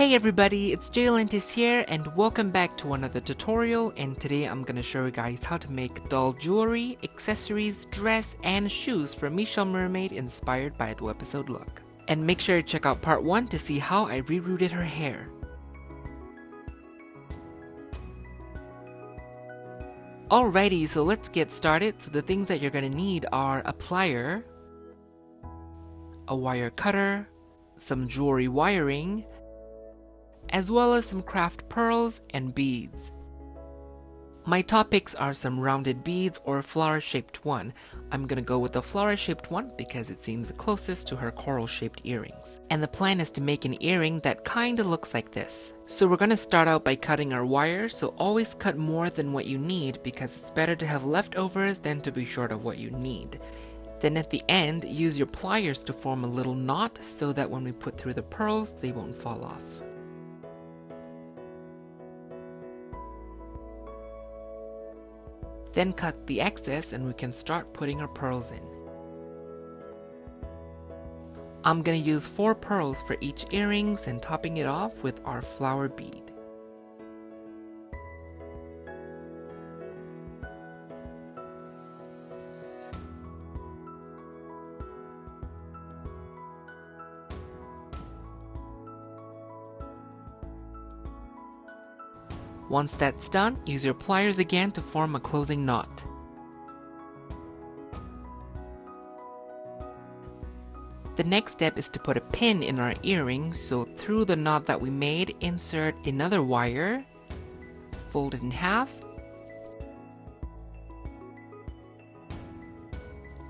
Hey everybody, it's JLantis here and welcome back to another tutorial, and today I'm gonna show you guys how to make doll jewelry, accessories, dress, and shoes for Meeshell Mermaid inspired by the Webisode Look. And make sure to check out part 1 to see how I rerooted her hair. Alrighty, so let's get started. So the things that you're gonna need are a plier, a wire cutter, some jewelry wiring, as well as some craft pearls and beads. My top picks are some rounded beads or flower-shaped one. I'm gonna go with the flower-shaped one because it seems the closest to her coral-shaped earrings. And the plan is to make an earring that kinda looks like this. So we're gonna start out by cutting our wire, so always cut more than what you need because it's better to have leftovers than to be short of what you need. Then at the end, use your pliers to form a little knot so that when we put through the pearls, they won't fall off. Then cut the excess and we can start putting our pearls in. I'm gonna use 4 pearls for each earrings and topping it off with our flower bead. Once that's done, use your pliers again to form a closing knot. The next step is to put a pin in our earring, so through the knot that we made, insert another wire, fold it in half,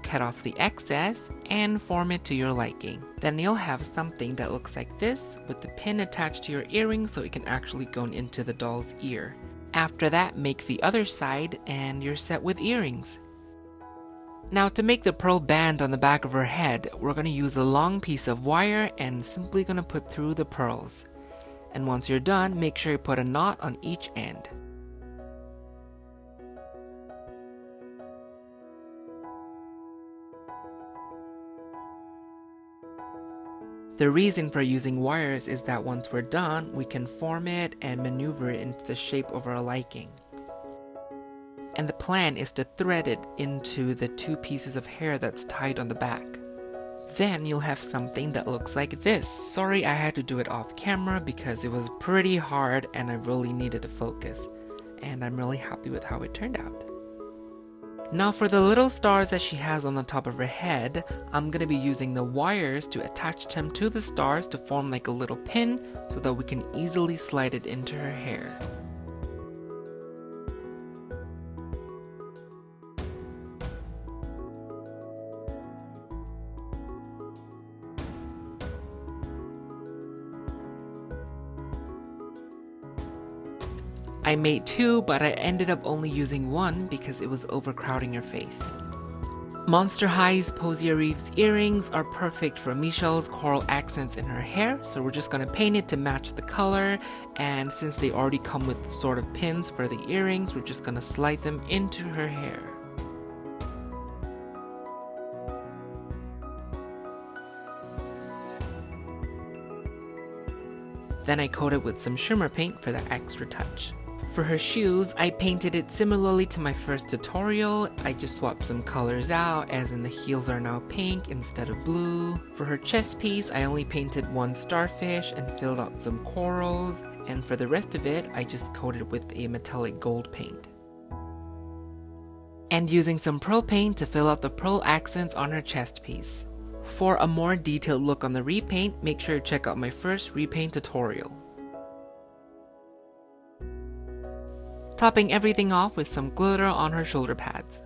cut off the excess, and form it to your liking. Then you'll have something that looks like this with the pin attached to your earring so it can actually go into the doll's ear. After that, make the other side and you're set with earrings. Now to make the pearl band on the back of her head, we're going to use a long piece of wire and simply going to put through the pearls. And once you're done, make sure you put a knot on each end. The reason for using wires is that once we're done, we can form it and maneuver it into the shape of our liking. And the plan is to thread it into the 2 pieces of hair that's tied on the back. Then you'll have something that looks like this. Sorry I had to do it off camera because it was pretty hard and I really needed to focus. And I'm really happy with how it turned out. Now for the little stars that she has on the top of her head, I'm going to be using the wires to attach them to the stars to form like a little pin so that we can easily slide it into her hair. I made 2, but I ended up only using 1 because it was overcrowding her face. Monster High's Posier Reeves earrings are perfect for Meeshell's coral accents in her hair, so we're just going to paint it to match the color, and since they already come with sort of pins for the earrings, we're just going to slide them into her hair. Then I coat it with some shimmer paint for that extra touch. For her shoes, I painted it similarly to my first tutorial. I just swapped some colors out, as in the heels are now pink instead of blue. For her chest piece, I only painted 1 starfish and filled out some corals, and for the rest of it, I just coated with a metallic gold paint. And using some pearl paint to fill out the pearl accents on her chest piece. For a more detailed look on the repaint, make sure to check out my first repaint tutorial. Topping everything off with some glitter on her shoulder pads.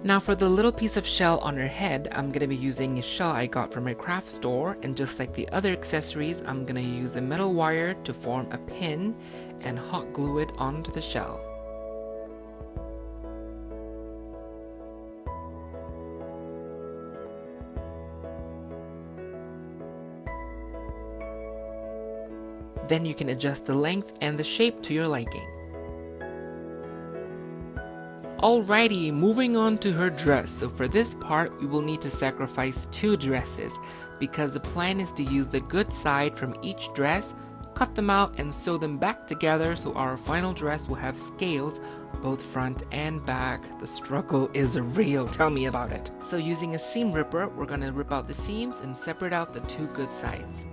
Now for the little piece of shell on her head, I'm going to be using a shell I got from my craft store, and just like the other accessories, I'm going to use a metal wire to form a pin and hot glue it onto the shell. Then you can adjust the length and the shape to your liking. Alrighty, moving on to her dress. So for this part, we will need to sacrifice 2 dresses because the plan is to use the good side from each dress, cut them out and sew them back together so our final dress will have scales both front and back. The struggle is real, tell me about it. So using a seam ripper, we're gonna rip out the seams and separate out the 2 good sides.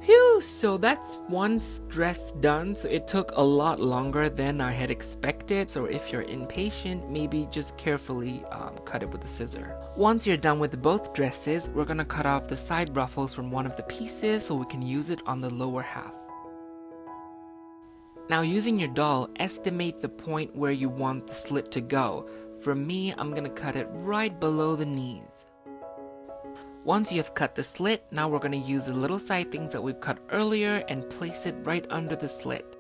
Phew, so that's one dress done. So it took a lot longer than I had expected. So if you're impatient, maybe just carefully cut it with a scissor. Once you're done with both dresses, we're gonna cut off the side ruffles from one of the pieces so we can use it on the lower half. Now using your doll, estimate the point where you want the slit to go. For me, I'm gonna cut it right below the knees. Once you have cut the slit, now we're going to use the little side things that we've cut earlier and place it right under the slit.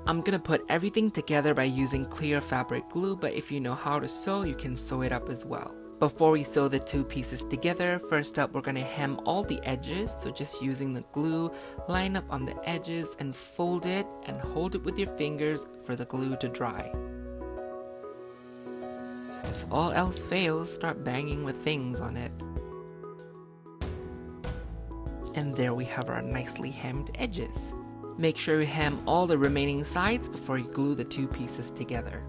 I'm going to put everything together by using clear fabric glue, but if you know how to sew, you can sew it up as well. Before we sew the 2 pieces together, first up we're going to hem all the edges, so just using the glue, line up on the edges and fold it and hold it with your fingers for the glue to dry. If all else fails, start banging with things on it. And there we have our nicely hemmed edges. Make sure you hem all the remaining sides before you glue the 2 pieces together.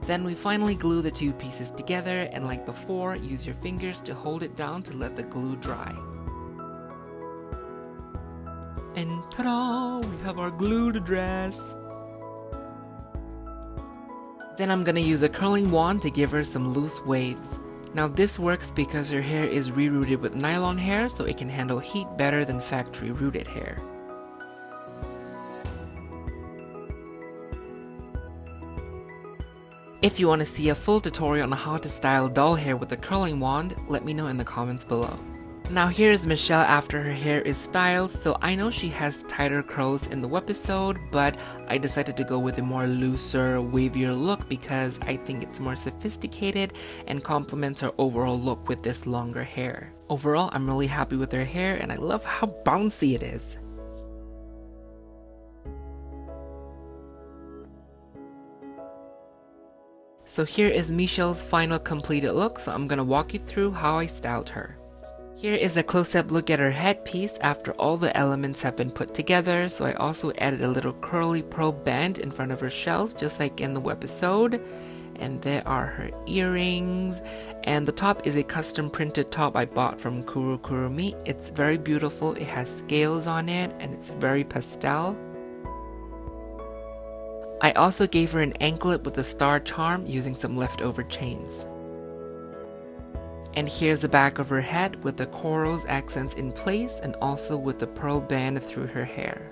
Then we finally glue the 2 pieces together, and like before, use your fingers to hold it down to let the glue dry. And ta-da! We have our glued dress! Then I'm gonna use a curling wand to give her some loose waves. Now this works because her hair is rerooted with nylon hair, so it can handle heat better than factory rooted hair. If you want to see a full tutorial on how to style doll hair with a curling wand, let me know in the comments below. Now here's Meeshell after her hair is styled. So I know she has tighter curls in the webisode, but I decided to go with a more looser, wavier look because I think it's more sophisticated and complements her overall look with this longer hair. Overall, I'm really happy with her hair and I love how bouncy it is. So here is Meeshell's final completed look, so I'm gonna walk you through how I styled her. Here is a close-up look at her headpiece after all the elements have been put together. So I also added a little curly pearl band in front of her shells, just like in the webisode. And there are her earrings. And the top is a custom printed top I bought from Kurumi. It's very beautiful. It has scales on it and it's very pastel. I also gave her an anklet with a star charm using some leftover chains. And here's the back of her head with the corals accents in place and also with the pearl band through her hair.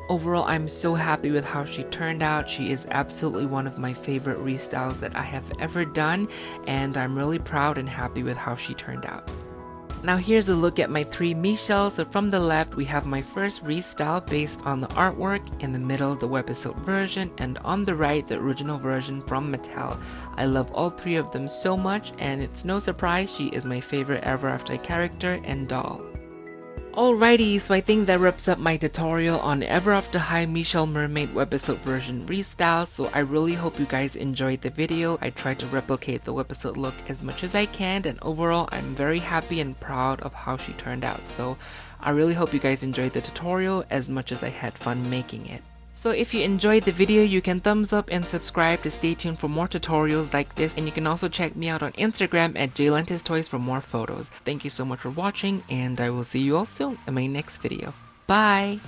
Overall, I'm so happy with how she turned out. She is absolutely one of my favorite restyles that I have ever done, and I'm really proud and happy with how she turned out. Now here's a look at my 3 Meeshells. So from the left, we have my first restyle based on the artwork, in the middle the webisode version, and on the right the original version from Mattel. I love all 3 of them so much, and it's no surprise she is my favorite Ever After character and doll. Alrighty, so I think that wraps up my tutorial on Ever After High Meeshell Mermaid webisode version restyle. So I really hope you guys enjoyed the video. I tried to replicate the webisode look as much as I can, and overall I'm very happy and proud of how she turned out. So I really hope you guys enjoyed the tutorial as much as I had fun making it. So if you enjoyed the video, you can thumbs up and subscribe to stay tuned for more tutorials like this, and you can also check me out on Instagram at JLantisToys for more photos. Thank you so much for watching, and I will see you all soon in my next video. Bye!